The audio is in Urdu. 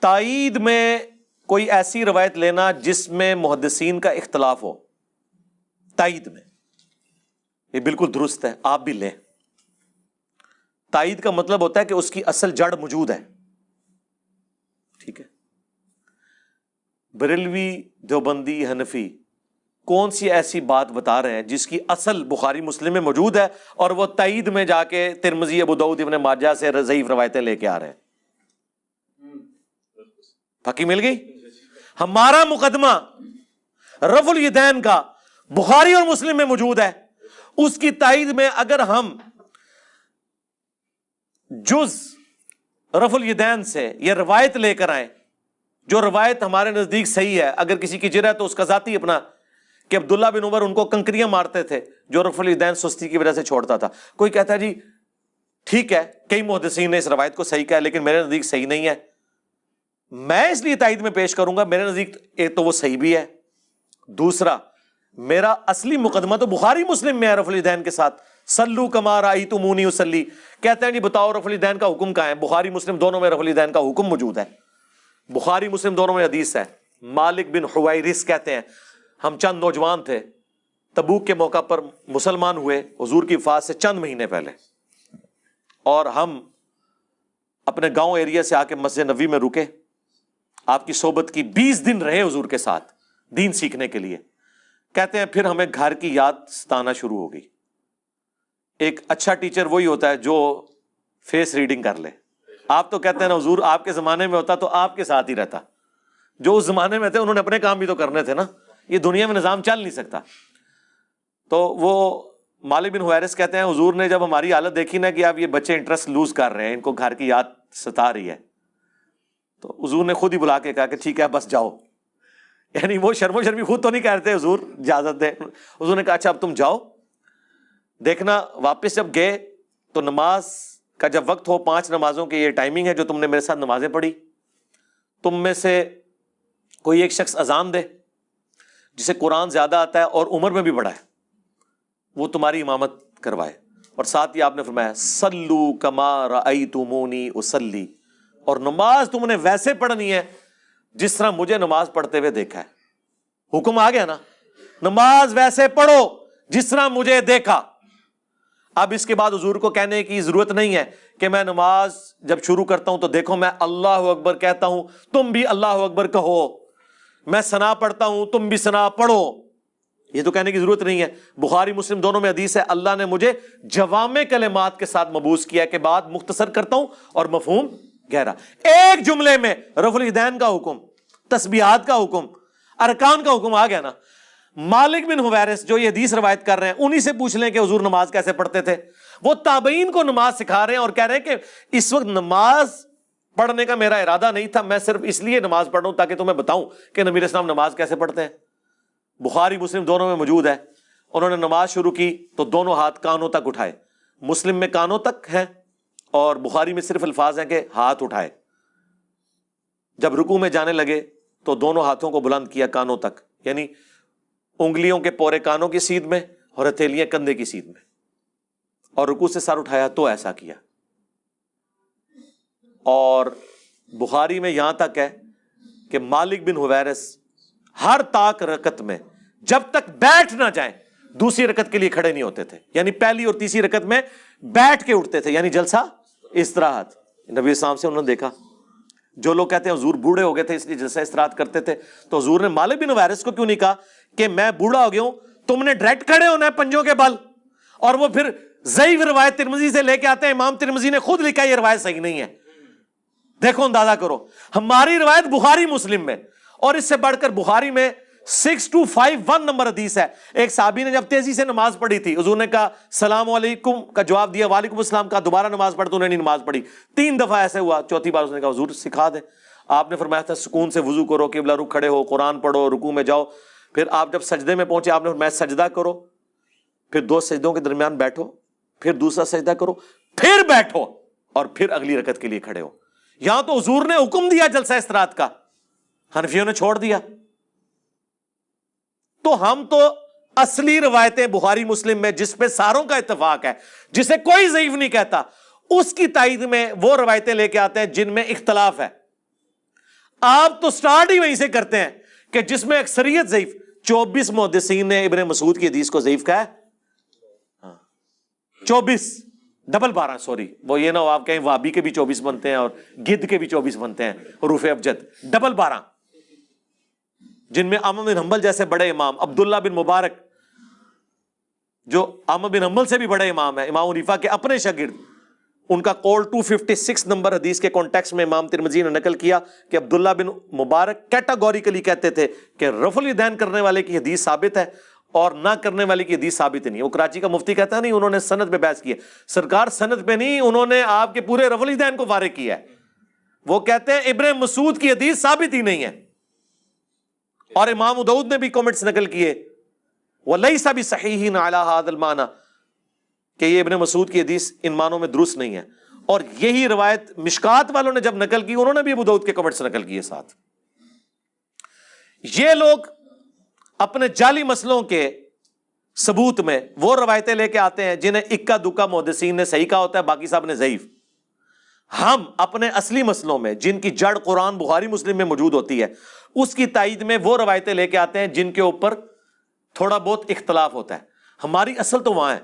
تائید میں کوئی ایسی روایت لینا جس میں محدثین کا اختلاف ہو، تائید میں، یہ بالکل درست ہے، آپ بھی لیں۔ تائید کا مطلب ہوتا ہے کہ اس کی اصل جڑ موجود ہے، ٹھیک ہے۔ بریلوی، دیوبندی، حنفی کون سی ایسی بات بتا رہے ہیں جس کی اصل بخاری مسلم میں موجود ہے اور وہ تائید میں جا کے ترمذی، ابو داؤد، ابن ماجہ سے ضعیف روایتیں لے کے آ رہے ہیں؟ پھکی مل گئی؟ ہمارا مقدمہ رفع الیدین کا بخاری اور مسلم میں موجود ہے، اس کی تائید میں اگر ہم جز رفع الیدین سے یہ روایت لے کر آئیں جو روایت ہمارے نزدیک صحیح ہے، اگر کسی کی جرح تو اس کا ذاتی اپنا کہ عبداللہ بن عمر ان کو کنکریاں مارتے تھے جو رفع الیدین سستی کی وجہ سے چھوڑتا تھا، کوئی کہتا ہے جی ٹھیک ہے کئی محدثین نے اس روایت کو صحیح کہا لیکن میرے نزدیک صحیح نہیں ہے، میں اس لیے تائید میں پیش کروں گا، میرے نزدیک ایک تو وہ صحیح بھی ہے، دوسرا میرا اصلی مقدمہ تو بخاری مسلم میں ہے رفع الیدین کے ساتھ، صلو کما رأیتمونی اصلی، کہتے ہیں جی بتاؤ رفع الیدین کا حکم کہاں ہے؟ بخاری مسلم دونوں میں رفع الیدین کا حکم موجود ہے، بخاری مسلم دونوں میں حدیث ہے۔ مالک بن حویرث کہتے ہیں ہم چند نوجوان تھے، تبوک کے موقع پر مسلمان ہوئے حضور کی وفات سے چند مہینے پہلے، اور ہم اپنے گاؤں ایریا سے آ کے مسجد نبوی میں رکے، آپ کی صحبت کی، 20 دن رہے حضور کے ساتھ دین سیکھنے کے لیے۔ کہتے ہیں پھر ہمیں گھر کی یاد ستانا شروع ہو گئی۔ ایک اچھا ٹیچر وہی ہوتا ہے جو فیس ریڈنگ کر لے۔ آپ تو کہتے ہیں نا حضور آپ کے زمانے میں ہوتا تو آپ کے ساتھ ہی رہتا، جو اس زمانے میں تھے انہوں نے اپنے کام بھی تو کرنے تھے نا، یہ دنیا میں نظام چل نہیں سکتا۔ تو وہ مالک بن حویرث کہتے ہیں حضور نے جب ہماری حالت دیکھی نا کہ اب یہ بچے انٹرسٹ لوز کر رہے ہیں، ان کو گھر کی یاد ستا رہی ہے، تو حضور نے خود ہی بلا کے کہا کہ ٹھیک ہے بس جاؤ، یعنی وہ شرم و شرمی خود تو نہیں کہتے حضور اجازت دے، حضور نے کہا اچھا اب تم جاؤ، دیکھنا واپس جب گئے تو نماز کا جب وقت ہو، 5 نمازوں کی یہ ٹائمنگ ہے جو تم نے میرے ساتھ نمازیں پڑھی، تم میں سے کوئی ایک شخص اذان دے جسے قرآن زیادہ آتا ہے اور عمر میں بھی بڑا ہے، وہ تمہاری امامت کروائے، اور ساتھ ہی آپ نے فرمایا صلو کما رأیتمونی اصلی، اور نماز تم نے ویسے پڑھنی ہے جس طرح مجھے نماز پڑھتے ہوئے دیکھا ہے۔ حکم آ گیا نا، نماز ویسے پڑھو جس طرح مجھے دیکھا۔ اب اس کے بعد حضور کو کہنے کی ضرورت نہیں ہے کہ میں نماز جب شروع کرتا ہوں تو دیکھو میں اللہ اکبر کہتا ہوں تم بھی اللہ اکبر کہو، میں ثنا پڑھتا ہوں تم بھی ثنا پڑھو، یہ تو کہنے کی ضرورت نہیں ہے۔ بخاری مسلم دونوں میں حدیث ہے اللہ نے مجھے جوامع کلمات کے ساتھ مبعوث کیا کہ بات مختصر کرتا ہوں اور مفہوم گہرا۔ ایک جملے میں رفع الیدین کا حکم، تسبیحات کا حکم، ارکان کا حکم آ گیا نا۔ مالک بن حویرث جو یہ حدیث روایت کر رہے ہیں انہی سے پوچھ لیں کہ حضور نماز کیسے پڑھتے تھے، وہ تابعین کو نماز سکھا رہے ہیں اور کہہ رہے ہیں کہ اس وقت نماز پڑھنے کا میرا ارادہ نہیں تھا، میں صرف اس لیے نماز پڑھ رہا ہوں تاکہ تمہیں بتاؤں کہ نبی علیہ السلام نماز کیسے پڑھتے ہیں۔ بخاری مسلم دونوں میں موجود ہے، انہوں نے نماز شروع کی تو دونوں ہاتھ کانوں تک اٹھائے، مسلم میں کانوں تک ہیں اور بخاری میں صرف الفاظ ہیں کہ ہاتھ اٹھائے۔ جب رکوع میں جانے لگے تو دونوں ہاتھوں کو بلند کیا کانوں تک، یعنی انگلیوں کے پورے کانوں کی سیدھ میں اور ہتھیلیاں کندھے کی سیدھ میں، اور رکوع سے سر اٹھایا تو ایسا کیا۔ اور بخاری میں یہاں تک ہے کہ مالک بن حویرث ہر طاق رکعت میں جب تک بیٹھ نہ جائیں دوسری رکعت کے لیے کھڑے نہیں ہوتے تھے، یعنی پہلی اور تیسری رکعت میں بیٹھ کے اٹھتے تھے، یعنی جلسہ استراحت۔ نبی السلام سے انہوں نے دیکھا، جو لوگ کہتے ہیں حضور بوڑھے ہو گئے تھے اس لیے جلسہ استراحت کرتے تھے، تو حضور نے مالک بن حویرث کو کیوں نہیں کہا کہ میں بوڑھا ہو گیا ہوں، تم نے ڈائریکٹ کھڑے ہونا ہے پنجوں کے بل؟ اور وہ پھر ضعیف روایت ترمذی سے لے کے آتے ہیں، امام ترمذی نے خود لکھا یہ روایت صحیح نہیں ہے۔ دیکھو اندازہ کرو، ہماری روایت بخاری مسلم میں، اور اس سے بڑھ کر بخاری میں 6251 نمبر حدیث ہے۔ ایک صحابی نے جب تیزی سے نماز پڑھی تھی، حضور نے کہا سلام علیکم کا جواب دیا، وعلیکم السلام کا، دوبارہ نماز پڑھ تو انہوں نے نماز پڑھی، 3 دفعہ ایسے ہوا، چوتھی بار اس نے کہا حضور سکھا دیں۔ آپ نے فرمایا تھا سکون سے وضو کرو، قبلہ رخ کھڑے ہو، قرآن پڑھو، رکوع میں جاؤ، پھر آپ جب سجدے میں پہنچے آپ نے فرمایا سجدہ کرو، پھر 2 سجدوں کے درمیان بیٹھو، پھر دوسرا سجدہ کرو، پھر بیٹھو، اور پھر اگلی رکعت کے لیے کھڑے ہو۔ یہاں تو حضور نے حکم دیا جلسہ استراحت کا، حنفیوں نے چھوڑ دیا۔ تو ہم تو اصلی روایتیں بخاری مسلم میں جس پہ ساروں کا اتفاق ہے، جسے کوئی ضعیف نہیں کہتا، اس کی تائید میں وہ روایتیں لے کے آتے ہیں جن میں اختلاف ہے۔ آپ تو سٹارٹ ہی وہیں سے کرتے ہیں کہ جس میں اکثریت ضعیف. 24 محدثین نے ابن مسعود کی حدیث کو ضعیف کہا ہے. 24 ڈبل 12 سوری, وہ یہ نہ ہو آپ کہیں وابی کے بھی 24 بنتے ہیں اور گد کے بھی 24 بنتے ہیں, حروف ابجد. ڈبل 12 جن میں احمد بن حنبل جیسے بڑے امام, عبداللہ بن مبارک جو احمد بن حنبل سے بھی بڑے امام ہیں, امام حنیفہ کے اپنے شاگرد, ان کا قول 256 نمبر حدیث کے کانٹیکس میں امام ترمذی نے نقل کیا کہ عبداللہ بن مبارک کیٹاگوریکلی کہتے تھے کہ رفع الیدین کرنے والے کی حدیث ثابت ہے اور نہ کرنے والے کی حدیث ثابت نہیں ہے. وہ کراچی کا مفتی کہتا ہے نہیں, انہوں نے سند پہ بحث کی ہے. سرکار سند پہ نہیں, انہوں نے آپ کے پورے رفع الیدین کو فارغ کیا ہے. وہ کہتے ہیں ابن مسعود کی حدیث ثابت ہی نہیں ہے. اور امام ابو داؤد نے بھی کمنٹس نقل کیے وَلَيْسَ بِصَحِيحٍ عَلَى هَذَا الْمَعْنَى کہ یہ ابن مسعود کی حدیث ان معنوں میں درست نہیں ہے. اور یہی روایت مشکات والوں نے جب نقل کی, انہوں نے بھی ابو داؤد کے کمنٹس نقل کیے ساتھ. یہ لوگ اپنے جعلی مسئلوں کے ثبوت میں وہ روایتیں لے کے آتے ہیں جنہیں اکا دکا محدثین نے صحیح کہا ہوتا ہے, باقی صاحب نے ضعیف. ہم اپنے اصلی مسئلوں میں جن کی جڑ قرآن بخاری مسلم میں موجود ہوتی ہے اس کی تائید میں وہ روایتیں لے کے آتے ہیں جن کے اوپر تھوڑا بہت اختلاف ہوتا ہے. ہماری اصل تو وہاں ہے